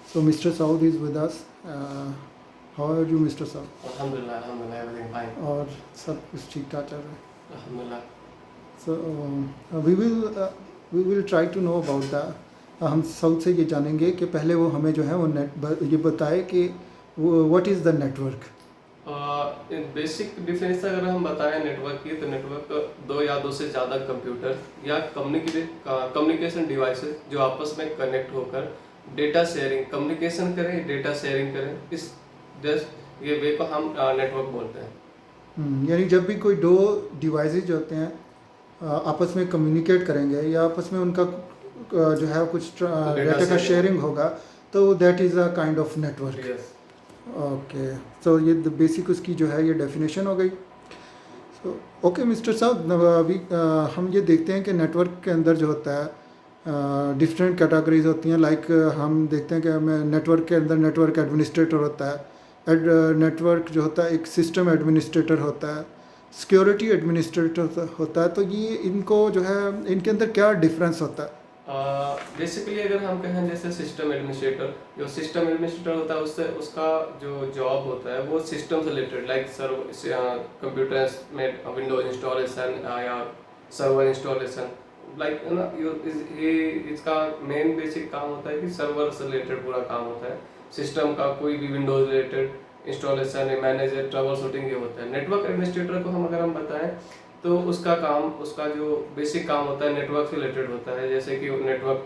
So Mr. Saud is with us. How are you, Mr. Saud? Alhamdulillah, everything fine. और सब कुछ ठीक ठाक चल रहा है. Alhamdulillah. So we will try to know about that. हम साउथ से ये जानेंगे कि पहले वो हमें जो है वो ये बताए कि what is the network. Basic difference अगर हम बताएं नेटवर्क की, तो नेटवर्क दो या दो से ज़्यादा कंप्यूटर या कम्युनिकेशन डिवाइसेस जो आपस में कनेक्ट होकर डेटा शेयरिंग कम्युनिकेशन करें, डेटा शेयरिंग करें, इस ये वे को हम नेटवर्क बोलते हैं. यानी जब भी कोई दो डिवाइसेस जो होते हैं आपस में कम्युनिकेट करेंगे या आपस में उनका जो है कुछ डेटा का शेयरिंग होगा, तो that is a kind of network. Okay, so ये बेसिक उसकी जो है ये डेफिनेशन हो गई. सो ओके मिस्टर साहब, अभी हम ये देखते हैं कि नेटवर्क के अंदर जो होता है डिफरेंट कैटेगरीज होती हैं. लाइक हम देखते हैं कि हमें नेटवर्क के अंदर नेटवर्क एडमिनिस्ट्रेटर होता है, नेटवर्क जो होता है एक सिस्टम एडमिनिस्ट्रेटर होता है, सिक्योरिटी एडमिनिस्ट्रेटर होता है. तो ये इनको जो है इनके अंदर क्या डिफरेंस होता है? बेसिकली अगर हम कहें जैसे सिस्टम एडमिनिस्ट्रेटर, जो सिस्टम एडमिनिस्ट्रेटर होता है उससे उसका जो जॉब होता है वो सिस्टम से रिलेटेड, लाइक कंप्यूटर्स में विंडोज इंस्टॉलेशन या सर्वर इंस्टॉलेशन, लाइक ना इसका मेन बेसिक काम होता है कि सर्वर से रिलेटेड पूरा काम होता है. सिस्टम का कोई भी Windows related installation, manager, trouble shooting ये होता है. नेटवर्क एडमिनिस्ट्रेटर को हम अगर हम बताएं तो उसका जो बेसिक काम होता है नेटवर्क से रिलेटेड होता है. जैसे कि network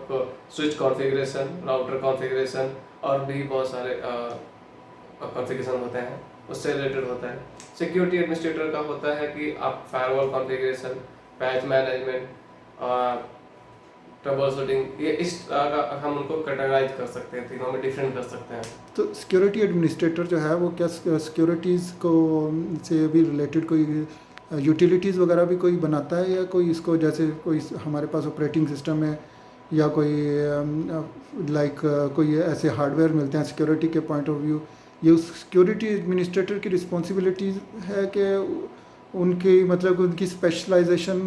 switch configuration, router configuration और भी बहुत सारे कॉन्फ़िगरेशन होते हैं, उससे रिलेटेड होता है. सिक्योरिटी एडमिनिस्ट्रेटर का होता है कि आप firewall configuration, patch management, trouble shooting, ये इस हम उनको कैटेगराइज कर सकते हैं, तीनों में डिफरेंट कर सकते हैं. तो सिक्योरिटी एडमिनिस्ट्रेटर जो है वो क्या सिक्योरिटीज़ को से भी रिलेटेड कोई यूटिलिटीज़ वगैरह भी कोई बनाता है, या कोई इसको जैसे कोई हमारे पास ऑपरेटिंग सिस्टम है या कोई लाइक कोई ऐसे हार्डवेयर मिलते हैं सिक्योरिटी के पॉइंट ऑफ व्यू, ये उस सिक्योरिटी एडमिनिस्ट्रेटर की रिस्पॉन्सिबिलिटीज़ है कि उनकी मतलब उनकी स्पेशलाइजेशन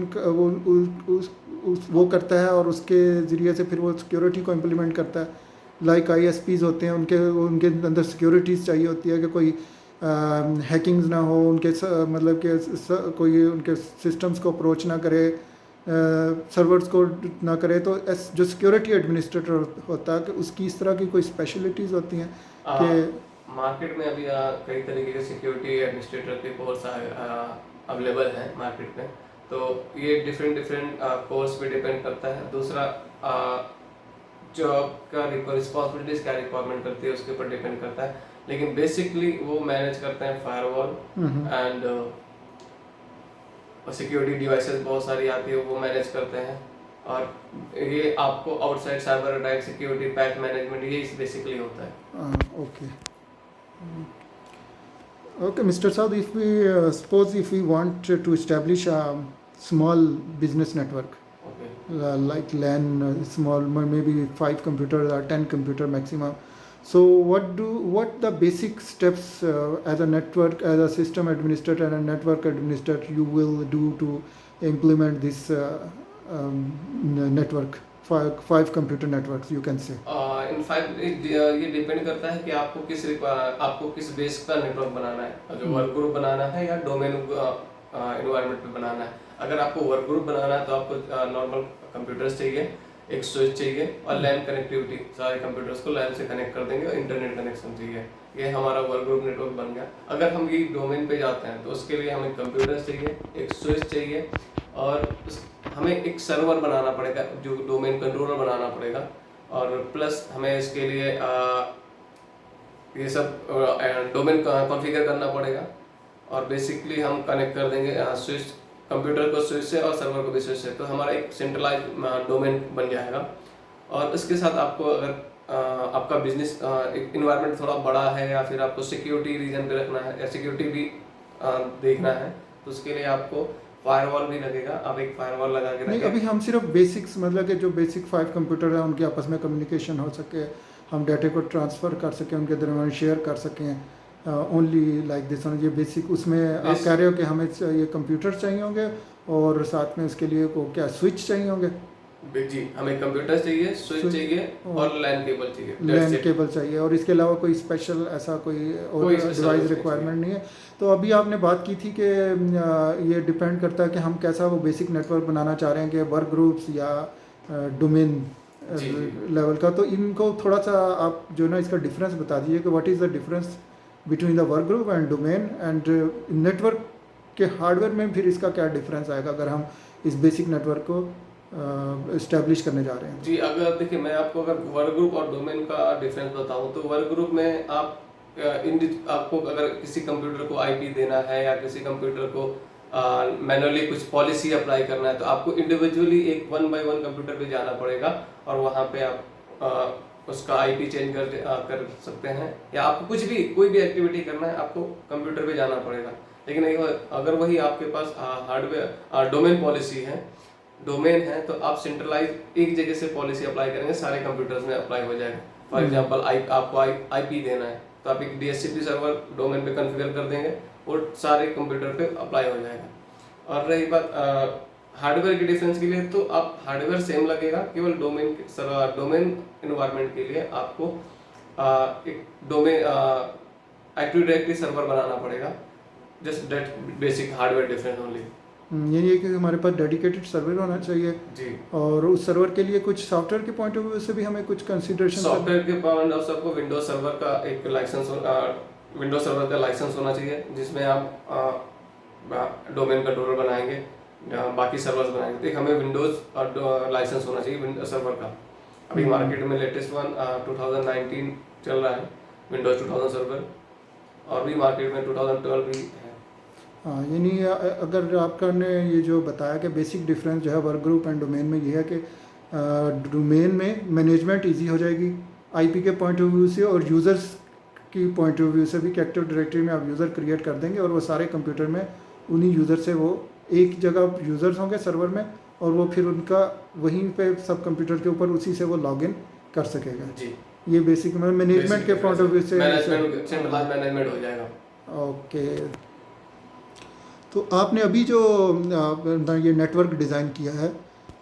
वो करता है और उसके ज़रिए से फिर वो सिक्योरिटी को इम्प्लीमेंट करता है. लाइक ISPs होते हैं, उनके अंदर सिक्योरिटीज़ चाहिए होती है कि कोई हैकिंग्स ना हो, उनके मतलब कि कोई उनके सिस्टम्स को अप्रोच ना करे, सर्वर्स को ना करे. तो जो सिक्योरिटी एडमिनिस्ट्रेटर होता है कि उसकी इस तरह की कोई स्पेशलिटीज़ होती हैं कि मार्केट में अभी कई तरीके के सिक्योरिटी एडमिनिस्ट्रेटर के कोर्स अवेलेबल हैं मार्केट में. तो ये डिफरेंट कोर्स पे डिपेंड करता है. दूसरा जॉब का रिस्पॉन्सिबिलिटीज क्या रिक्वायरमेंट करती है उसके ऊपर डिपेंड करता है. लेकिन बेसिकली वो मैनेज करते हैं फायरवॉल एंड सिक्योरिटी डिवाइसेस बहुत सारी आती है वो मैनेज करते हैं. और ये आपको outside cyber attack, security, patch management, ये बेसिकली होता है. Okay okay Mr. Saud, if we suppose if we want to establish a small business network, okay, like LAN, small, maybe 5 computers or 10 computer maximum. So what the basic steps as a network, as a system administrator and a network administrator you will do to implement this network, five computer networks you can say. In five ये depend करता है कि आपको किस base का network बनाना है, जो work group बनाना है या डोमेन एनवायरनमेंट पे बनाना है. अगर आपको वर्क ग्रुप बनाना है तो आपको नॉर्मल कंप्यूटर्स चाहिए, एक स्विच चाहिए और लैन कनेक्टिविटी, सारे कंप्यूटर्स को लैन से कनेक्ट कर देंगे और इंटरनेट कनेक्शन चाहिए. ये हमारा वर्क ग्रुप नेटवर्क बन गया. अगर हम ये डोमेन पे जाते हैं तो उसके लिए हमें कंप्यूटर्स चाहिए, एक स्विच चाहिए और हमें एक सर्वर बनाना पड़ेगा, जो डोमेन कंट्रोलर बनाना पड़ेगा. और प्लस हमें इसके लिए ये सब डोमेन कॉन्फ़िगर करना पड़ेगा. और बेसिकली हम कनेक्ट कर देंगे स्विच, कंप्यूटर को स्विच से और सर्वर को भी स्विच से, तो हमारा एक सेंट्रलाइज डोमेन बन जाएगा. और इसके साथ आपको अगर आपका बिजनेस इन्वायरमेंट थोड़ा बड़ा है या फिर आपको सिक्योरिटी रीजन पे रखना है या सिक्योरिटी भी देखना है, तो उसके लिए आपको फायरवॉल भी लगेगा. आप एक फायरवॉल लगा के नहीं, अभी हम सिर्फ बेसिक्स मतलब कि जो बेसिक 5 कंप्यूटर हैं उनके आपस में कम्युनिकेशन हो सके, हम डाटा को ट्रांसफ़र कर सकें, उनके दरमियान शेयर कर सकें, ओनली लाइक दिस. ये बेसिक उसमें आप कह रहे हो कि हमें ये कंप्यूटर चाहिए होंगे और साथ में उसके लिए को क्या स्विच चाहिए होंगे? जी, हमें कंप्यूटर चाहिए, स्विच चाहिए और लैन केबल चाहिए, लैन केबल चाहिए, और इसके अलावा कोई स्पेशल ऐसा कोई और डिवाइस रिक्वायरमेंट नहीं है। तो अभी आपने बात की थी कि ये डिपेंड करता है कि हम कैसा वो बेसिक नेटवर्क बनाना चाह रहे हैं, कि वर्क ग्रुप्स या डोमेन लेवल का। तो इनको थोड़ा सा आप जो ना इसका डिफरेंस बता दीजिए कि what is the difference between the work group and domain and network के हार्डवेयर में फिर इसका क्या डिफरेंस आएगा अगर हम इस बेसिक नेटवर्क को इस्टेब्लिश करने जा रहे हैं। जी, अगर देखिए मैं आपको अगर वर्क ग्रुप और डोमेन का डिफरेंस बताऊं तो वर्क ग्रुप में आप आपको अगर किसी कंप्यूटर को आईपी देना है या किसी कंप्यूटर को मैनुअली कुछ पॉलिसी अप्लाई करना है तो आपको इंडिविजुअली एक 1 बाय 1 कंप्यूटर पे जाना पड़ेगा और वहाँ पे आप उसका आईपी चेंज कर सकते हैं, या आपको कुछ भी कोई भी एक्टिविटी करना है आपको कंप्यूटर पे जाना पड़ेगा। लेकिन अगर वही आपके पास हार्डवेयर डोमेन पॉलिसी है, डोमेन है, तो आप सेंट्रलाइज एक जगह से पॉलिसी अप्लाई करेंगे, सारे कंप्यूटर्स में अप्लाई हो जाएगा। फॉर एग्जांपल आपको आईपी देना है तो आप एक डीएचसीपी सर्वर डोमेन पे कॉन्फ़िगर कर देंगे और सारे कंप्यूटर पे अप्लाई हो जाएगा। और रही बात हार्डवेयर के डिफरेंस के लिए, तो आप हार्डवेयर सेम लगेगा, केवल डोमेन इन्वायरमेंट के लिए आपको एक डोमेन एक्टिव डायरेक्टरी सर्वर बनाना पड़ेगा। Just that basic hardware difference only. ये है कि हमारे पास डेडिकेटेड सर्वर होना चाहिए जी, और उस सर्वर के लिए कुछ सॉफ्टवेयर के पॉइंट ऑफ व्यू से भी हमें कुछ कंसीडरेशन सॉफ्टवेयर के पॉइंट ऑफ सबको विंडोज सर्वर का एक लाइसेंस विंडोज सर्वर का लाइसेंस होना चाहिए, जिसमें आप डोमेन कंट्रोलर बनाएंगे, बाकी सर्वर्स बनाएंगे। एक हमें विंडोज लाइसेंस होना चाहिए सर्वर का। अभी मार्केट में लेटेस्ट वन 2019 चल रहा है विंडोज 2000 सर्वर, और भी मार्केट में 2012 भी है। हाँ, यानी अगर आपका ने ये जो बताया कि बेसिक डिफरेंस जो है वर्क ग्रुप एंड डोमेन में ये है कि डोमेन में मैनेजमेंट इजी हो जाएगी आईपी के पॉइंट ऑफ व्यू से, और यूज़र्स की पॉइंट ऑफ व्यू से भी, कि एक्टिव डायरेक्टरी में आप यूज़र क्रिएट कर देंगे और वो सारे कंप्यूटर में उन्हीं यूज़र से वो एक जगह यूज़र्स होंगे सर्वर में, और वो फिर उनका वहीं पे सब कंप्यूटर के ऊपर उसी से वो लॉगिन कर सकेगा। जी, ये बेसिक मैनेजमेंट के पॉइंट ऑफ व्यू से मैनेजमेंट हो जाएगा। ओके, तो आपने अभी जो ये नेटवर्क डिज़ाइन किया है,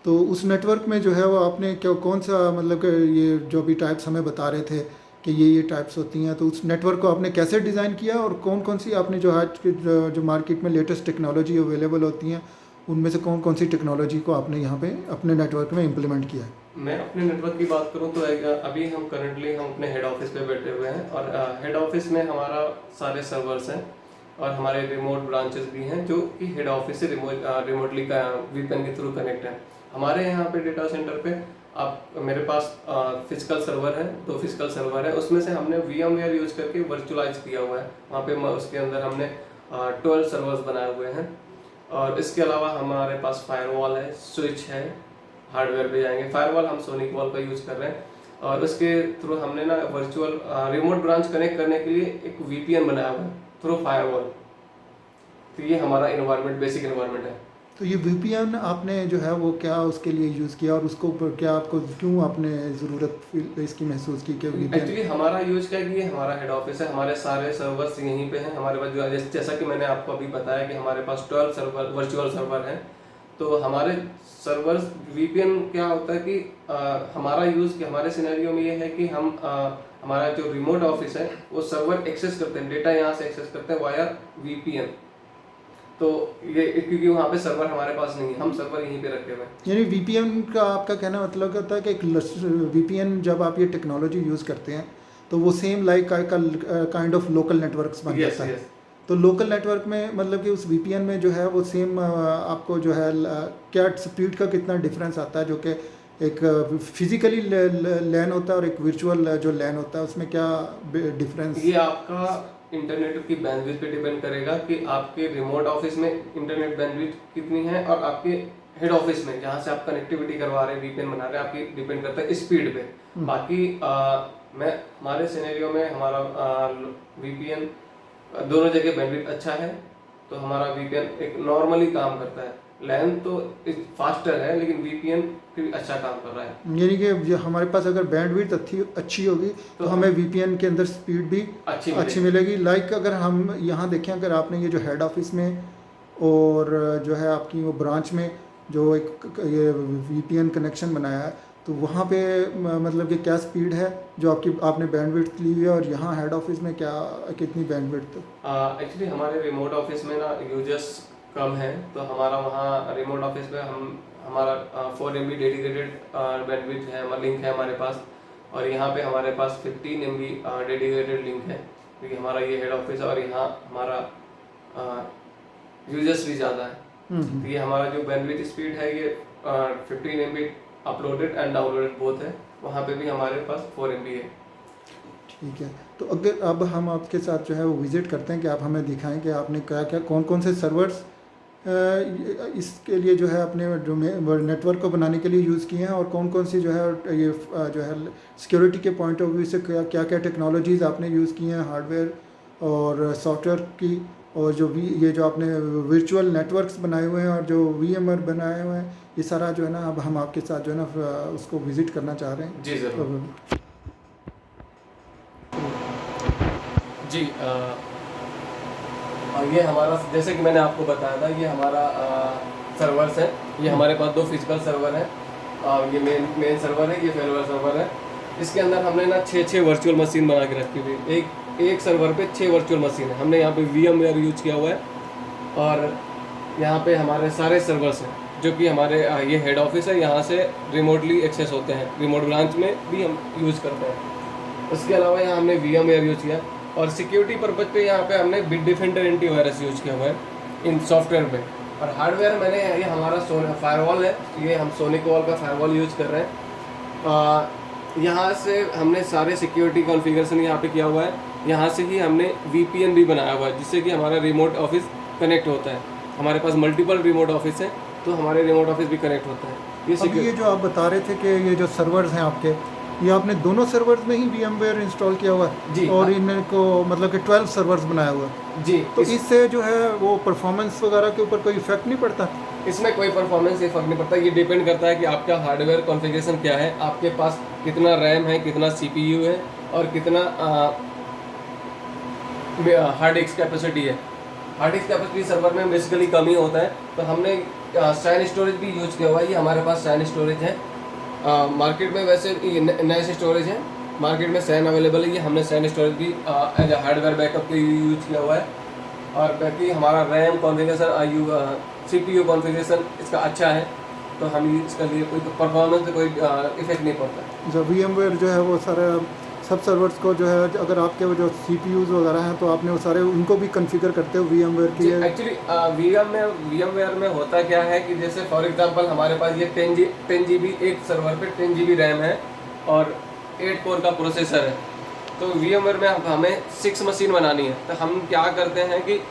तो उस नेटवर्क में जो है वो आपने क्या कौन सा मतलब कि ये जो भी टाइप्स हमें बता रहे थे कि ये टाइप्स होती हैं, तो उस नेटवर्क को आपने कैसे डिज़ाइन किया और कौन कौन सी आपने जो आज के जो मार्केट में लेटेस्ट टेक्नोलॉजी अवेलेबल होती हैं उनमें से कौन कौन सी टेक्नोलॉजी को आपने यहाँ पे अपने नेटवर्क में इम्प्लीमेंट किया है? मैं अपने नेटवर्क की बात करूं तो अभी हम अपने हेड ऑफिस पे बैठे हुए हैं, और हेड ऑफिस में हमारा सारे सर्वर्स हैं और हमारे रिमोट ब्रांचेस भी हैं जो कि हेड ऑफिस से रिमोटली का वीपीएन के थ्रू कनेक्ट है। हमारे यहाँ पे डेटा सेंटर पे मेरे पास फिजिकल सर्वर है, 2 फिजिकल सर्वर है, उसमें से हमने VMware यूज करके वर्चुअलाइज किया हुआ है। वहाँ पे उसके अंदर हमने 12 सर्वर्स बनाए हुए हैं, और इसके अलावा हमारे पास फायरवॉल है, स्विच है, हार्डवेयर पे जाएंगे। फायरवॉल हम सोनिक वॉल का यूज कर रहे हैं, और उसके थ्रू हमने ना वर्चुअल रिमोट ब्रांच कनेक्ट करने के लिए एक VPN बनाया हुआ है थ्रू फायरवॉल। तो ये हमारा इन्वायरमेंट, बेसिक इन्वायरमेंट है। तो ये VPN आपने जो है वो क्या उसके लिए यूज़ किया, और उसको क्या आपको क्यों आपने ज़रूरत इसकी महसूस की कि VPN? एक्चुअली हमारा यूज क्या है कि ये हमारा हेड ऑफिस है, हमारे सारे सर्वर्स यहीं पे हैं। हमारे पास जो जैसा कि मैंने आपको अभी बताया कि हमारे पास 12 सर्वर वर्चुअल सर्वर हैं, तो हमारे सर्वर्स VPN क्या होता है कि हमारा यूज़ कि हमारे सिनेरियो में ये है कि हम हमारा जो रिमोट ऑफिस है वो सर्वर एक्सेस करते हैं, डेटा यहाँ से एक्सेस करते हैं वाया VPN। तो ये क्योंकि वहाँ पे सर्वर हमारे पास नहीं है, हम सर्वर यहीं पे रखे हुए हैं। यानी VPN का आपका कहना मतलब होता है कि एक VPN जब आप ये टेक्नोलॉजी यूज़ करते हैं तो वो same like kind of local networks बन जाता है। तो लोकल नेटवर्क में मतलब कि उस VPN में जो है वो सेम आपको जो है क्या स्पीड का कितना डिफरेंस आता है, जो कि एक फिजिकली लैन होता है और एक वर्चुअल जो लैन होता है, उसमें क्या डिफरेंस? ये आपका इंटरनेट की बैंडविड्थ पे डिपेंड करेगा कि आपके रिमोट ऑफिस में इंटरनेट बैंडविड्थ कितनी है, और आपके हेड ऑफिस में जहाँ से आप कनेक्टिविटी करवा रहे हैं, VPN बना रहे हैं, आपकी डिपेंड करता है स्पीड पे। बाकी हमारे सिनेरियो में हमारा VPN दोनों जगह बैंडविड्थ अच्छा है, तो हमारा VPN एक नॉर्मली काम करता है। लैन तो फास्टर है, लेकिन VPN फिर अच्छा काम कर रहा है। यानी कि हमारे पास अगर बैंडविड्थ अच्छी होगी तो हमें VPN के अंदर स्पीड भी अच्छी मिलेगी। लाइक अगर हम यहाँ देखें, अगर आपने ये जो हेड ऑफिस में और जो है आपकी वो ब्रांच में जो एक ये VPN कनेक्शन बनाया है, तो वहाँ पे मतलब कि क्या स्पीड है जो आपने बैंडविड्थ ली हुई है, और यहाँ हेड ऑफिस में क्या कितनी बैंडविड्थ? एक्चुअली हमारे रिमोट ऑफिस में ना यूजर्स कम है, तो हमारा वहाँ रिमोट ऑफिस में हमारा 4 MB डेडिकेटेड बैंडविड्थ है, हमारा लिंक है हमारे पास, और यहाँ पे हमारे पास 15 MB डेडिकेटेड लिंक है, क्योंकि हमारा ये हेड ऑफिस है और यहाँ हमारा यूजर्स भी ज़्यादा है। तो ये हमारा जो बैंडविड्थ स्पीड है ये 15 MB uploaded and downloaded both है, वहाँ पे भी हमारे पास 4 MB है। ठीक है, तो अगर अब हम आपके साथ जो है वो विज़िट करते हैं कि आप हमें दिखाएं कि आपने क्या क्या कौन कौन से सर्वर्स इसके लिए जो है अपने जो नेटवर्क को बनाने के लिए यूज़ किए हैं, और कौन कौन सी जो है ये जो है सिक्योरिटी के पॉइंट ऑफ व्यू से क्या क्या टेक्नोलॉजीज़ आपने यूज़ की हैं, हार्डवेयर और सॉफ्टवेयर की, और जो ये जो आपने वर्चुअल नेटवर्क्स बनाए हुए हैं और जो VMware बनाए हुए हैं, ये सारा जो है ना अब हम आपके साथ जो है ना उसको विज़िट करना चाह रहे हैं। जी ज़रूर। जी ये हमारा, जैसे कि मैंने आपको बताया था, ये हमारा सर्वर्स है। ये हमारे पास 2 फिजिकल सर्वर हैं, और ये मेन सर्वर है, ये फेयरवेल सर्वर है। इसके अंदर हमने ना 6 वर्चुअल मशीन बना के रखी हुई, एक सर्वर पे 6 वर्चुअल मशीन है। हमने यहाँ पे VMware यूज किया हुआ है, और यहाँ पे हमारे सारे सर्वर्स हैं जो कि हमारे ये हेड ऑफिस है, यहाँ से रिमोटली एक्सेस होते हैं, रिमोट ब्रांच में भी हम यूज़ करते हैं। उसके अलावा यहाँ हमने VMware यूज किया, और सिक्योरिटी पर्पज पे यहाँ पे हमने बिटडिफेंडर एंटीवायरस यूज किया हुआ है इन सॉफ्टवेयर पे। और हार्डवेयर मैंने ये हमारा फायरवॉल है, ये हम सोनिक वॉल का फायरवॉल यूज कर रहे हैं। यहाँ से हमने सारे सिक्योरिटी कॉन्फ़िगरेशन यहाँ पे किया हुआ है। यहाँ से ही हमने VPN भी बनाया हुआ है, जिससे कि हमारा रिमोट ऑफिस कनेक्ट होता है। हमारे पास मल्टीपल रिमोट ऑफिस है, तो हमारे रिमोट ऑफिस भी कनेक्ट होता है। ये जो आप बता रहे थे कि ये जो सर्वर्स हैं आपके, ये आपने दोनों सर्वर्स में ही VMware इंस्टॉल किया हुआ है जी, और इनको मतलब कि 12 सर्वर्स बनाया हुआ है जी। तो इससे जो है वो परफॉर्मेंस वगैरह के ऊपर कोई इफेक्ट नहीं पड़ता? इसमें कोई परफॉर्मेंस इफेक्ट नहीं पड़ता। ये डिपेंड करता है कि आपका हार्डवेयर कॉन्फ़िगरेशन क्या है, आपके पास कितना रैम है, कितना CPU है, और कितना हार्ड डिस्क कैपेसिटी है। हार्ड डिस्क कैपेसिटी सर्वर में बेसिकली कम ही होता है, तो हमने SAN स्टोरेज भी यूज किया हुआ है। ये हमारे पास SAN स्टोरेज है। मार्केट में वैसे NAS स्टोरेज है, मार्केट में SAN अवेलेबल है। ये हमने SAN स्टोरेज भी एज हार्डवेयर बैकअप के लिए यूज किया हुआ है। और बाकी हमारा रैम कॉन्फ़िगरेशन, CPU कॉन्फ़िगरेशन इसका अच्छा है, तो हम इसका लिए कोई परफॉर्मेंस से कोई इफेक्ट नहीं पड़ता। जब VMware जो है वो सारे सब सर्वर्स को जो है, अगर आपके वो जो CPUs वगैरह हैं तो आपने वो सारे उनको भी कॉन्फ़िगर करते हो VMware की? एक्चुअली VMware में होता क्या है कि जैसे फॉर एग्जांपल हमारे पास ये 10 GB एक सर्वर पे 10 GB रैम है और 8 कोर का प्रोसेसर है। तो VMware में हमें 6 मशीन बनानी है, तो हम क्या करते हैं कि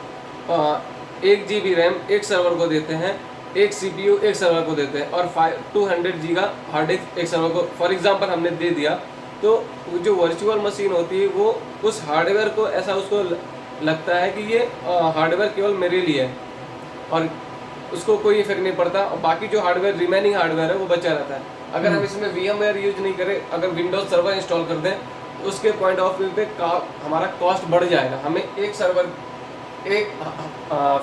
1 GB रैम एक सर्वर को देते हैं, 1 CPU एक सर्वर को देते हैं, और 200 GB का हार्ड डिस्क एक सर्वर को फॉर एग्जांपल हमने दे दिया। तो जो वर्चुअल मशीन होती है वो उस हार्डवेयर को ऐसा उसको लगता है कि ये हार्डवेयर केवल मेरे लिए है, और उसको कोई इफेक्ट नहीं पड़ता, और बाकी जो हार्डवेयर रिमेनिंग हार्डवेयर है वो बचा रहता है। अगर हम इसमें VMware यूज नहीं करें, अगर विंडोज सर्वर इंस्टॉल कर दें, तो उसके पॉइंट ऑफ व्यू पे हमारा कॉस्ट बढ़ जाएगा। हमें एक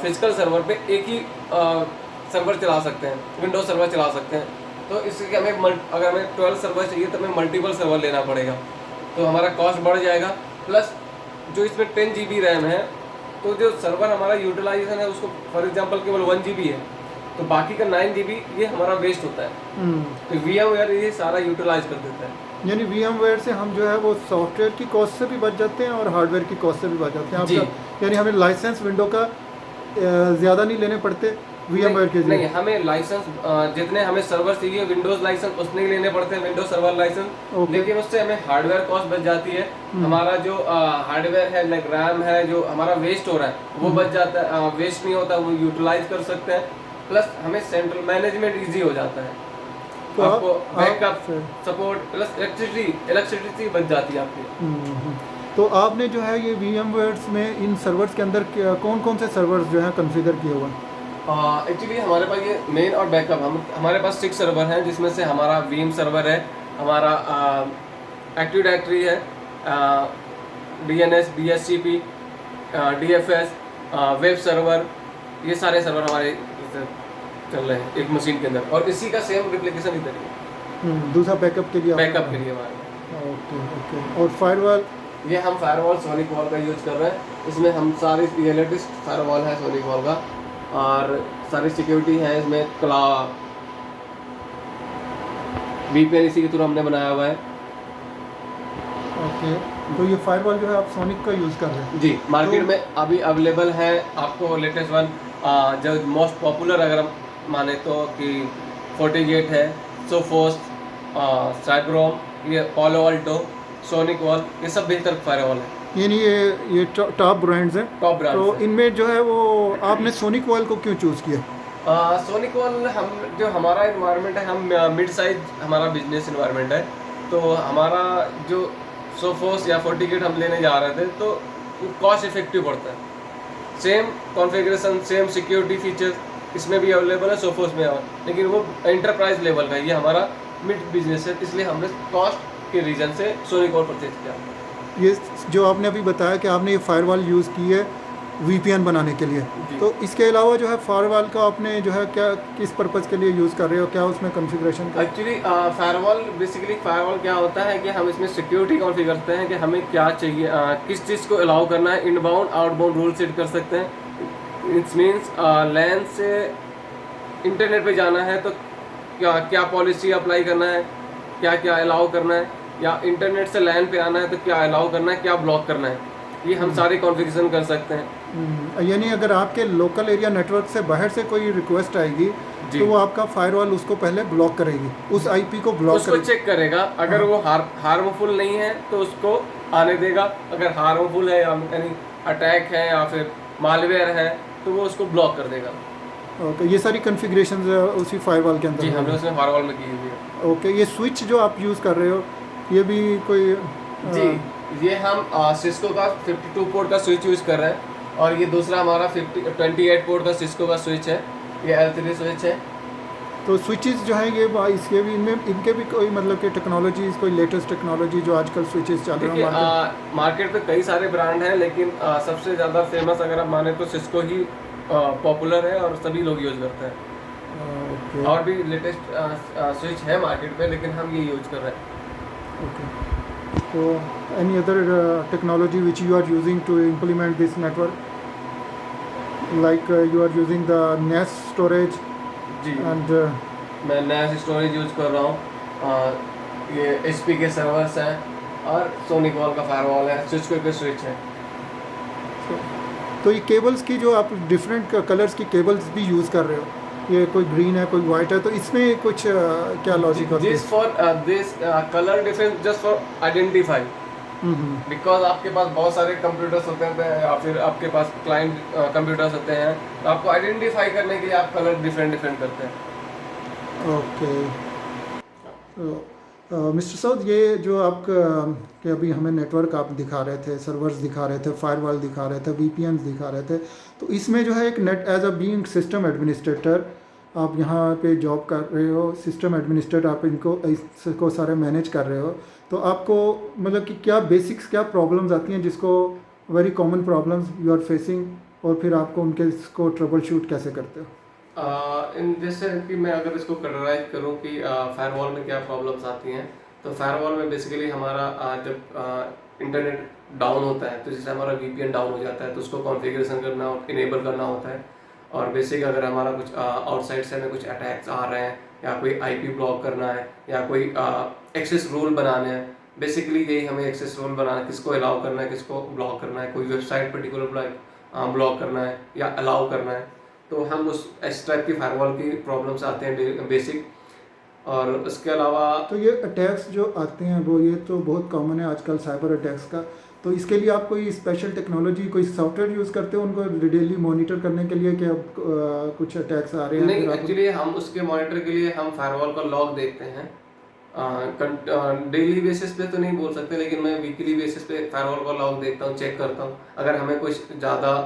फिजिकल सर्वर पे एक ही सर्वर चला सकते हैं, विंडोज सर्वर चला सकते हैं। तो इसके अगर हमें 12 सर्वर चाहिए तो हमें मल्टीपल सर्वर लेना पड़ेगा, तो हमारा कॉस्ट बढ़ जाएगा। प्लस जो इसमें 10 GB रैम है, तो जो सर्वर हमारा यूटिलाइजेशन है उसको फॉर एग्जांपल केवल 1 GB है, तो बाकी का 9 GB ये हमारा वेस्ट होता है। तो VMware ये सारा यूटिलाइज कर देता है। यानी VMware से हम जो है वो सॉफ्टवेयर की कॉस्ट से भी बच जाते हैं और हार्डवेयर की कॉस्ट से भी बच जाते हैं आपका, यानी हमें लाइसेंस विंडो का ज़्यादा नहीं लेने पड़ते VMware के? नहीं, हमें लाइसेंस जितने हमें सर्वर चाहिए विंडोज लाइसेंस उतने ही लेने पड़ते हैं, विंडोज सर्वर लाइसेंस। लेकिन उससे हमें हार्डवेयर कॉस्ट बच जाती है। हमारा जो हार्डवेयर है, लाइक रैम है, जो हमारा वेस्ट हो रहा है वो बच जाता है, वेस्ट नहीं होता, वो यूटिलाइज कर सकते हैं। प्लस हमें सेंट्रल मैनेजमेंट ईजी हो जाता है, तो आपको बैकअप सपोर्ट प्लस इलेक्ट्रिसिटी बच जाती है आपकी। तो आपने जो है ये VMware में इन सर्वर्स के अंदर कौन कौन से सर्वर्स जो हैं कॉन्फ़िगर किए हुए हैं? एक्चुअली हमारे पास ये मेन और बैकअप हमारे पास 6 सर्वर हैं, जिसमें से हमारा Veeam सर्वर है, हमारा एक्टिव डायरेक्टरी है, DNS, DHCP, DFS, web server, ये सारे सर्वर हमारे चल रहे हैं एक मशीन के अंदर, और इसी का सेम रिप्लिकेशन इधर ही दूसरा बैकअप के लिए बैकअप के लिए हमारे। Okay okay. और फायरवॉल? ये हम फायरवॉल सोनिक वॉल का यूज़ कर रहे हैं। इसमें हम सारी ये लेटेस्ट फायरवॉल है सोनिक वॉल का, और सारी सिक्योरिटी है इसमें। VPN इसी के थ्रू हमने बनाया हुआ है। ओके, तो ये फायरवॉल जो है आप सोनिक का यूज़ कर रहे हैं? जी, मार्केट में अभी अवेलेबल है आपको लेटेस्ट वन, जो मोस्ट पॉपुलर अगर हम माने तो कि FortiGate है, सोफोस, साइग्रोम, ये पालो अल्टो, सोनिक वॉल, ये सब बेहतर फायरवॉल है। यानी ये टॉप ब्रांड्स हैं? टॉप ब्रांड्स तो हैं। इनमें जो है वो आपने सोनिक वॉल को क्यों चूज़ किया? सोनिक वॉल, हम जो हमारा इन्वायरमेंट है, हम मिड साइज हमारा बिजनेस इन्वायरमेंट है, तो हमारा जो सोफोस या FortiGate हम लेने जा रहे थे तो कॉस्ट इफेक्टिव पड़ता है। Same configuration, same security features इसमें भी अवेलेबल है, सोफोस में है, लेकिन वो एंटरप्राइज लेवल का है, ये हमारा मिड बिजनेस है, इसलिए हमने कॉस्ट के रीज़न से सोनिक वॉल परचेज किया। ये जो आपने अभी बताया कि आपने ये फायरवॉल यूज़ की है VPN बनाने के लिए, जी। तो इसके अलावा जो है फायरवॉल का आपने जो है क्या किस पर्पज़ के लिए यूज़ कर रहे हो, क्या उसमें कॉन्फ़िगरेशन का? एक्चुअली फायरवॉल, बेसिकली फायरवॉल क्या होता है कि हम इसमें सिक्योरिटी कॉन्फ़िगर करते हैं कि हमें क्या चाहिए, किस चीज़ को अलाउ करना है। इनबाउंड आउटबाउंड रूल सेट कर सकते हैं। इट्स मीन्स लैन से इंटरनेट पे जाना है तो क्या क्या पॉलिसी अप्लाई करना है, क्या क्या अलाउ करना है, या इंटरनेट से लैन पे आना है तो क्या अलाउ करना है, क्या ब्लॉक करना है, ये हम सारे कॉन्फ़िगरेशन कर सकते हैं। यानी अगर आपके लोकल एरिया नेटवर्क से बाहर से कोई रिक्वेस्ट आएगी जी। तो वो आपका फायरवॉल उसको पहले ब्लॉक करेगी, उस IP को ब्लॉक उसको करेगी। चेक करेगा, अगर वो हार्मफुल नहीं है तो उसको आने देगा, अगर हार्मफुल है यानी अटैक है या फिर मालवेयर है तो वो उसको ब्लॉक कर देगा। ओके, ये सारी कॉन्फ़िगरेशंस उसी फायरवॉल के अंदर जी, होंगी। हमने उसमें फायरवॉल में की हुई है। ओके, ये स्विच जो आप यूज़ कर रहे हो ये भी कोई जी, ये हम सिस्को का 52 पोर्ट का स्विच यूज़ कर रहे हैं, और ये दूसरा हमारा 28 पोर्ट का सिस्को का स्विच है, ये L3 स्विच है। तो स्विचेस जो हैं ये इसके भी इनके भी कोई मतलब कि टेक्नोलॉजीज, कोई लेटेस्ट टेक्नोलॉजी जो आजकल स्विचेस चल रहे देखिए, हैं मार्केट पे कई सारे ब्रांड हैं, लेकिन सबसे ज़्यादा फेमस अगर आप माने तो सिस्को ही पॉपुलर है और सभी लोग यूज़ करते हैं। ओके और भी लेटेस्ट स्विच है मार्केट पे, लेकिन हम ये यूज़ कर रहे हैं। ओके। तो any other technology which you are using to implement this network, like you are using the NAS storage जी, एंड मैं नया स्टोरेज यूज़ कर रहा हूँ, ये HP के सर्वर्स हैं, और सोनिक वॉल का फायरवॉल है, सिस्को के स्विच है। तो ये केबल्स की जो आप डिफरेंट कलर्स की केबल्स भी यूज़ कर रहे हो, ये कोई ग्रीन है कोई वाइट है, तो इसमें कुछ क्या लॉजिक होती है? This for this colour difference just for identify, because आपके पास बहुत सारे कंप्यूटर्स होते हैं या फिर आपके पास क्लाइंट कंप्यूटर्स होते हैं, तो आपको आइडेंटिफाई करने के लिए आप कलर डिफरेंट डिफरेंट करते हैं। ओके। मिस्टर सऊद, ये जो आप कि अभी हमें नेटवर्क आप दिखा रहे थे, सर्वर्स दिखा रहे थे, फायरवॉल दिखा रहे थे, VPNs दिखा रहे थे, तो इसमें जो है एक net as a being system administrator आप यहाँ पे जॉब कर रहे हो, सिस्टम एडमिनिस्ट्रेटर आप इसको सारे मैनेज कर रहे हो, तो आपको मतलब कि क्या बेसिक्स, क्या प्रॉब्लम्स आती हैं जिसको very common problems you are facing, और फिर आपको उनके इसको ट्रबल शूट कैसे करते हो? इन जैसे कि मैं अगर इसको कैटेगराइज करूं कि फायरवॉल में क्या प्रॉब्लम्स आती हैं, तो फायरवॉल में बेसिकली हमारा जब इंटरनेट डाउन होता है तो जैसे हमारा VPN डाउन हो जाता है तो उसको कॉन्फ़िगरेशन करना और इनेबल करना होता है। और बेसिक अगर हमारा कुछ आउटसाइड से हमें कुछ अटैक्स आ रहे हैं, या कोई IP ब्लॉक करना है, या कोई एक्सेस रूल बनाने हैं, बेसिकली यही हमें एक्सेस रूल बनाना, किसको अलाउ करना है, किसको ब्लॉक करना है, कोई वेबसाइट पर्टिकुलर ब्लॉक करना है या अलाउ करना है, तो हम इस टाइप की फायरवॉल की प्रॉब्लम्स आते हैं बेसिक। और उसके अलावा तो ये अटैक्स जो आते हैं वो ये तो बहुत कॉमन है आजकल साइबर अटैक्स का, तो इसके लिए आप कोई स्पेशल टेक्नोलॉजी, कोई सॉफ्टवेयर यूज़ करते हो उनको डेली मॉनिटर करने के लिए कि अब कुछ अटैक्स आ रहे हैं? नहीं, एक्चुअली हम उसके मॉनिटर के लिए हम फायरवॉल का लॉग देखते हैं, डेली बेसिस पे तो नहीं बोल सकते, लेकिन मैं वीकली बेसिस पे फायरवॉल का लॉग देखता हूँ, चेक करता हूँ। अगर हमें कुछ ज़्यादा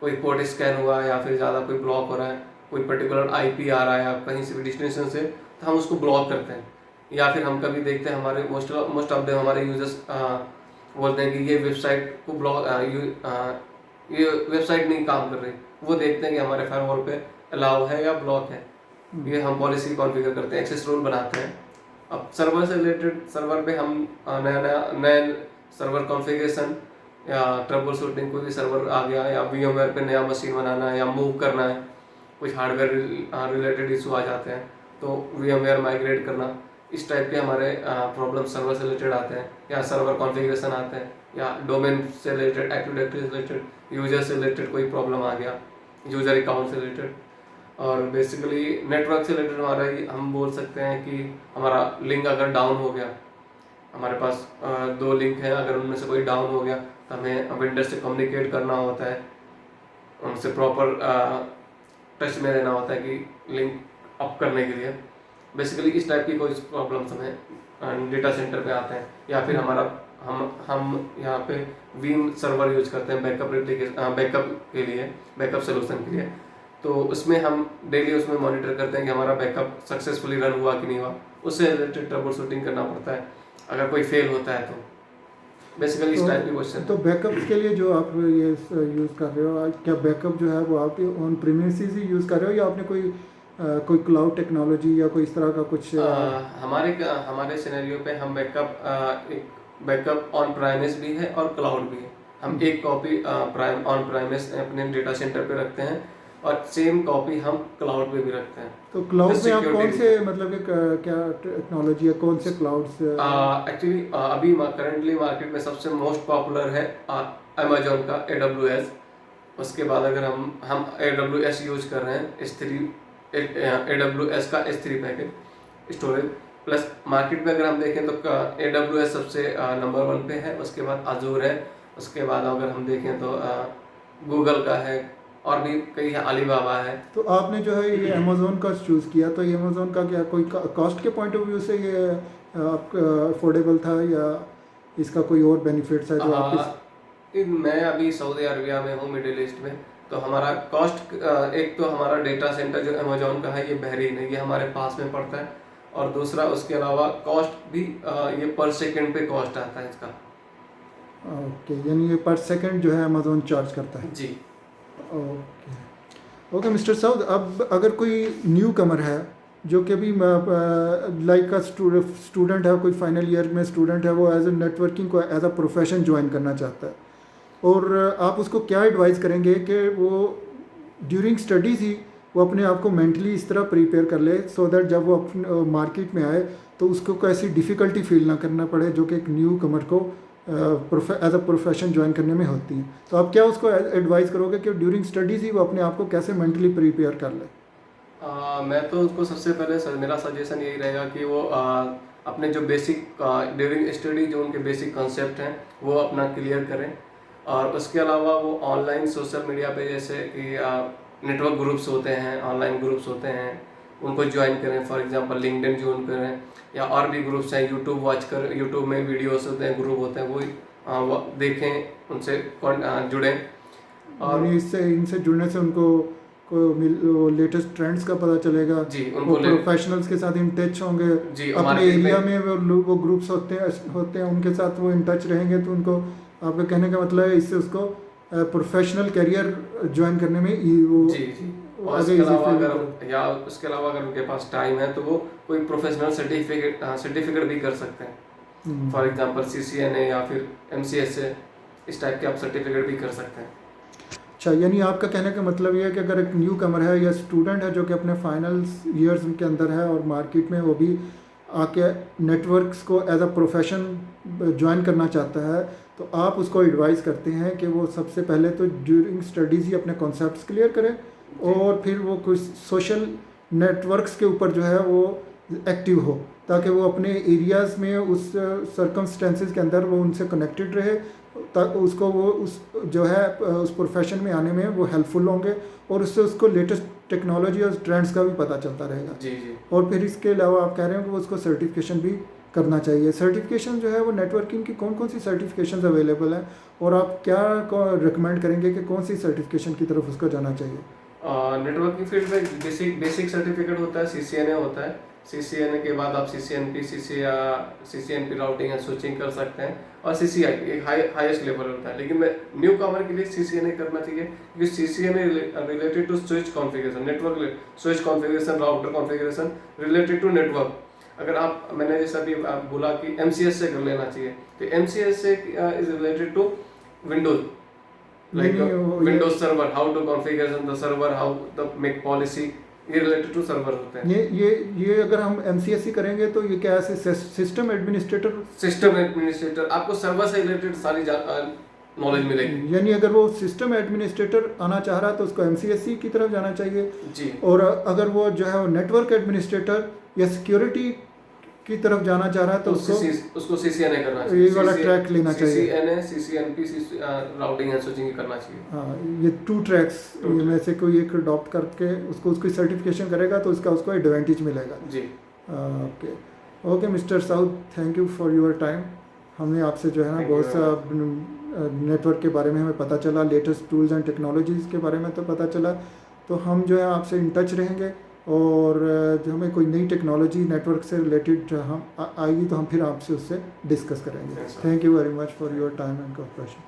कोई पोर्ट स्कैन हुआ है या फिर ज़्यादा कोई ब्लॉक हो रहा है, कोई पर्टिकुलर IP आ रहा है या कहीं से भी डेस्टिनेशन से, तो हम उसको ब्लॉक करते हैं। या फिर हम कभी देखते हैं हमारे मोस्ट ऑफ द हमारे यूजर्स बोलते हैं कि ये वेबसाइट को ब्लॉक, ये वेबसाइट नहीं काम कर रही, वो देखते हैं कि हमारे फायरवॉल पे अलाउ है या ब्लॉक है, ये हम पॉलिसी कॉन्फ़िगर करते हैं, एक्सेस रोल बनाते हैं। अब सर्वर से रिलेटेड, सर्वर पे हम नए सर्वर कॉन्फ़िगरेशन या ट्रबल शूटिंग, कोई भी सर्वर आ गया या VMware पे नया मशीन बनाना है या मूव करना है, कुछ हार्डवेयर रिलेटेड इशू आ जाते हैं तो VMware माइग्रेट करना, इस टाइप के हमारे प्रॉब्लम सर्वर से रिलेटेड आते हैं, या सर्वर कॉन्फ़िगरेशन आते हैं, या डोमेन से रिलेटेड, एक्टिव डायरेक्टरी से रिलेटेड, यूजर से रिलेटेड कोई प्रॉब्लम आ गया, यूजर अकाउंट से रिलेटेड। और बेसिकली नेटवर्क से रिलेटेड हमारा हम बोल सकते हैं कि हमारा लिंक अगर डाउन हो गया, हमारे पास 2 लिंक हैं, अगर उनमें से कोई डाउन हो गया तो हमें वेंडर से कम्युनिकेट करना होता है, उनसे प्रॉपर टच में रहना होता है कि लिंक अप करने के लिए। बेसिकली इस टाइप की कोई प्रॉब्लम्स हमें डेटा सेंटर पे आते हैं, या फिर हमारा हम यहाँ पे वीम सर्वर यूज करते हैं बैकअप के लिए, बैकअप सोल्यूशन के लिए। तो उसमें हम डेली उसमें मॉनिटर करते हैं कि हमारा बैकअप सक्सेसफुली रन हुआ कि नहीं हुआ, उससे रिलेटेड ट्रबल शूटिंग करना पड़ता है अगर कोई फेल होता है तो। बेसिकली इस टाइप की क्वेश्चन। तो बैकअप के लिए जो आप ये यूज़ कर रहे हो, क्या बैकअप जो है वो आप ऑन प्रीमिसेस ही यूज़ कर रहे हो या आपने कोई क्लाउड टेक्नोलॉजी या कोई इस तरह का कुछ? हमारे सिनेरियो पे हम बैकअप ऑन प्राइमेस भी है और क्लाउड भी है। हम एक कॉपी ऑन प्राइमेस अपने डेटा सेंटर पे रखते हैं और सेम कॉपी हम क्लाउड पे भी रखते हैं। तो क्लाउड में आप कौन से, मतलब कि क्या टेक्नोलॉजी है, कौन से क्लाउड्स? एक्चुअली अभी करंटली मार्केट में सबसे मोस्ट पॉपुलर है अमेजोन का AWS। उसके बाद अगर हम AWS यूज कर रहे हैं, AWS का S3 package storage plus. Market में अगर हम देखें तो AWS सबसे नंबर 1 पे है, उसके बाद अजूर है, उसके बाद अगर हम देखें तो गूगल का है, और भी कई है, अलीबाबा है। तो आपने जो है ये अमेज़ोन का चूज़ किया, तो ये अमेज़ोन का क्या कोई कॉस्ट के पॉइंट ऑफ व्यू से ये आपका अफोर्डेबल था या इसका कोई और बेनिफिट्स है जो आप मैं अभी सऊदी अरबिया में हूँ, मिडिल ईस्ट में। तो हमारा कॉस्ट, एक तो हमारा डेटा सेंटर जो अमेज़ोन का है ये बहरीन है, ये हमारे पास में पड़ता है, और दूसरा उसके अलावा कॉस्ट भी ये पर सेकंड पे कॉस्ट आता है इसका। ओके, यानी ये पर सेकंड जो है अमेज़ोन चार्ज करता है जी। ओके मिस्टर साउद, अब अगर कोई न्यू कमर है जो कि अभी लाइक का स्टूडेंट है, कोई फाइनल ईयर में स्टूडेंट है, वो एज ए नेटवर्किंग को एज अ प्रोफेशन ज्वाइन करना चाहता है, और आप उसको क्या एडवाइस करेंगे कि वो ड्यूरिंग स्टडीज़ ही वो अपने आप को मेंटली इस तरह प्रिपेयर कर ले सो दैट जब वो अपने मार्केट में आए तो उसको कोई ऐसी डिफ़िकल्टी फील ना करना पड़े जो कि एक न्यू कमर को एज अ प्रोफेशन ज्वाइन करने में होती है। तो आप क्या उसको एडवाइस करोगे कि ड्यूरिंग स्टडीज़ ही वो अपने आप को कैसे मेंटली प्रिपेयर कर ले? मैं तो उसको सबसे पहले मेरा सजेशन यही रहेगा कि वो अपने जो बेसिक ड्यूरिंग स्टडी जो उनके बेसिक कॉन्सेप्ट हैं वो अपना क्लियर करें, और उसके अलावा वो ऑनलाइन सोशल मीडिया पे जैसे कि नेटवर्क ग्रुप्स होते हैं, ऑनलाइन ग्रुप्स होते हैं, उनको ज्वाइन करें। फॉर एग्जांपल लिंक्डइन ज्वाइन करें, या और भी ग्रुप्स हैं, यूट्यूब में वीडियोस होते हैं, ग्रुप होते हैं, वो देखें, उनसे जुड़ें। और इनसे जुड़ने से उनको लेटेस्ट ट्रेंड्स का पता चलेगा जी, वो प्रोफेशनल्स के साथ इन टच होंगे जी, अपने एरिया में वो ग्रुप्स होते हैं उनके साथ वो इन टच रहेंगे, तो उनको, आपका कहने का मतलब है इससे उसको प्रोफेशनल करियर ज्वाइन करने में वो जी। और उसके अलावा अगर उनके पास टाइम है तो वो कोई प्रोफेशनल सर्टिफिकेट भी कर सकते हैं। फॉर एग्जांपल CCNA या फिर MCS से इस टाइप के आप सर्टिफिकेट भी कर सकते हैं। अच्छा, यानी आपका कहने का मतलब ये है कि अगर एक न्यू कमर है या स्टूडेंट है जो कि अपने फाइनल ईयर्स के अंदर है और मार्केट में वो भी आके नेटवर्क्स को एज अ प्रोफेशन ज्वाइन करना चाहता है, तो आप उसको एडवाइस करते हैं कि वो सबसे पहले तो ड्यूरिंग स्टडीज़ ही अपने कॉन्सेप्ट्स क्लियर करें और फिर वो कुछ सोशल नेटवर्क्स के ऊपर जो है वो एक्टिव हो, ताकि वो अपने एरियाज़ में उस सर्कमस्टेंसेस के अंदर वो उनसे कनेक्टेड रहे, ताकि उसको वो उस जो है उस प्रोफेशन में आने में वो हेल्पफुल होंगे, और उससे उसको लेटेस्ट टेक्नोलॉजी और ट्रेंड्स का भी पता चलता रहेगा। जी जी। और फिर इसके अलावा आप कह रहे हैं कि वो उसको सर्टिफिकेशन भी करना चाहिए। सर्टिफिकेशन जो है वो नेटवर्किंग की कौन कौन सी सर्टिफिकेशन अवेलेबल हैं, और आप क्या रिकमेंड करेंगे कि कौन सी सर्टिफिकेशन की तरफ उसको जाना चाहिए? नेटवर्किंग फील्ड में बेसिक सर्टिफिकेट होता है, CCNA होता है, CCNA के बाद आप CCNP, CCNP routing and switching कर सकते हैं, और CCI एक हाईएस्ट लेवल होता है। लेकिन मैं न्यू कमर के लिए CCNA करना चाहिए, क्योंकि CCNA related to switch configuration, network switch configuration, router configuration related to network. अगर आप, मैंने जैसा भी बोला कि MCS से कर लेना चाहिए, तो MCS से is related to Windows, like Windows server, how to configuration the server, how the make policy, ये रिलेटेड टू सर्वर होते हैं। ये अगर हम MCSE करेंगे तो ये क्या है, सिस्टम एडमिनिस्ट्रेटर आपको सर्वर से रिलेटेड सारी नॉलेज मिलेगी। यानी अगर वो सिस्टम एडमिनिस्ट्रेटर आना चाह रहा है तो उसको MCSE की तरफ जाना चाहिए जी। और अगर वो जो है वो नेटवर्क एडमिनिस्ट्रेटर या सिक्योरिटी की तरफ जाना चाह रहा है तो उसको CCNA करना चाहिए, ये वाला ट्रैक लेना चाहिए, CCNA, CCNP, routing and switching करना चाहिए। हाँ, ये 2 ट्रैक्स में से कोई एक अडॉप्ट करके उसकी सर्टिफिकेशन करेगा तो उसको एडवांटेज मिलेगा जी। Okay mister Saud, thank you for your time. हमने आपसे जो है ना बहुत सा नेटवर्क के बारे में हमें पता चला, लेटेस्ट टूल्स एंड टेक्नोलॉजीज़ के बारे में तो पता चला। तो हम जो है आपसे इन टच रहेंगे, और जो हमें कोई नई टेक्नोलॉजी नेटवर्क से रिलेटेड हम आएगी तो हम फिर आपसे उससे डिस्कस करेंगे। Thank you very much for your time and cooperation.